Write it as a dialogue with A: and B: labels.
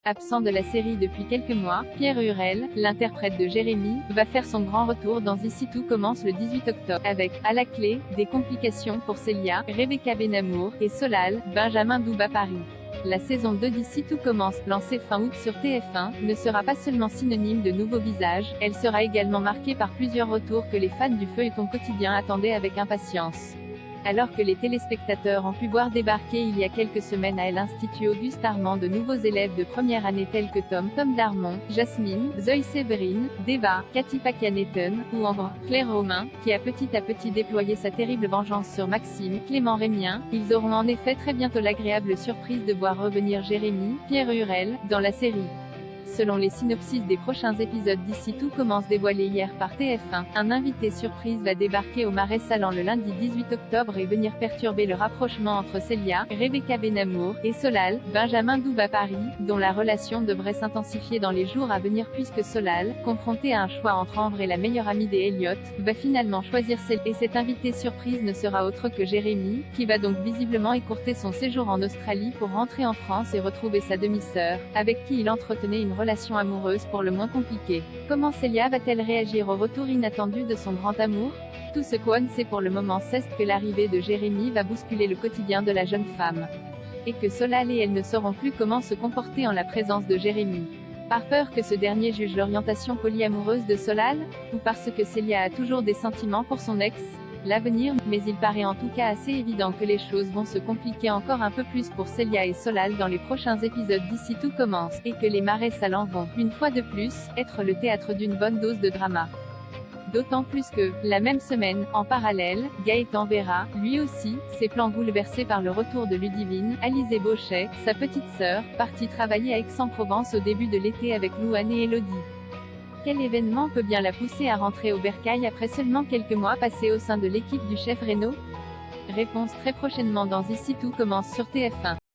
A: Absent de la série depuis quelques mois, Pierre Hurel, l'interprète de Jérémy, va faire son grand retour dans Ici tout commence le 18 octobre, avec, à la clé, des complications pour Célia, Rebecca Benhamour, et Solal, Benjamin Douba Paris. La saison 2 d'Ici tout commence, lancée fin août sur TF1, ne sera pas seulement synonyme de nouveaux visages, elle sera également marquée par plusieurs retours que les fans du feuilleton quotidien attendaient avec impatience. Alors que les téléspectateurs ont pu voir débarquer il y a quelques semaines à l'Institut Auguste Armand de nouveaux élèves de première année tels que Tom Darmon, Jasmine, Zoe Séverine, Deva, Cathy Pakianeton, ou Ambre, Claire Romain, qui a petit à petit déployé sa terrible vengeance sur Maxime, Clément Rémien, ils auront en effet très bientôt l'agréable surprise de voir revenir Jérémy, Pierre Hurel, dans la série. Selon les synopsis des prochains épisodes d'Ici tout commence dévoilés hier par TF1, un invité surprise va débarquer au Marais Sallant le lundi 18 octobre et venir perturber le rapprochement entre Célia, Rebecca Benhamour, et Solal, Benjamin Douba Paris, dont la relation devrait s'intensifier dans les jours à venir puisque Solal, confronté à un choix entre Ambre et la meilleure amie des Elliott, va finalement choisir celle. Et cet invité surprise ne sera autre que Jérémy, qui va donc visiblement écourter son séjour en Australie pour rentrer en France et retrouver sa demi-sœur, avec qui il entretenait une relation amoureuse pour le moins compliquée. Comment Célia va-t-elle réagir au retour inattendu de son grand amour? Tout ce qu'on sait pour le moment c'est que l'arrivée de Jérémy va bousculer le quotidien de la jeune femme. Et que Solal et elle ne sauront plus comment se comporter en la présence de Jérémy. Par peur que ce dernier juge l'orientation polyamoureuse de Solal? Ou parce que Célia a toujours des sentiments pour son ex? L'avenir, mais il paraît en tout cas assez évident que les choses vont se compliquer encore un peu plus pour Célia et Solal dans les prochains épisodes d'Ici tout commence, et que les Marais Salants vont, une fois de plus, être le théâtre d'une bonne dose de drama. D'autant plus que, la même semaine, en parallèle, Gaëtan verra, lui aussi, ses plans bouleversés par le retour de Ludivine, Alizée Bauchet, sa petite sœur, partie travailler à Aix-en-Provence au début de l'été avec Louane et Elodie. Quel événement peut bien la pousser à rentrer au bercail après seulement quelques mois passés au sein de l'équipe du chef Reno? Réponse très prochainement dans Ici tout commence sur TF1.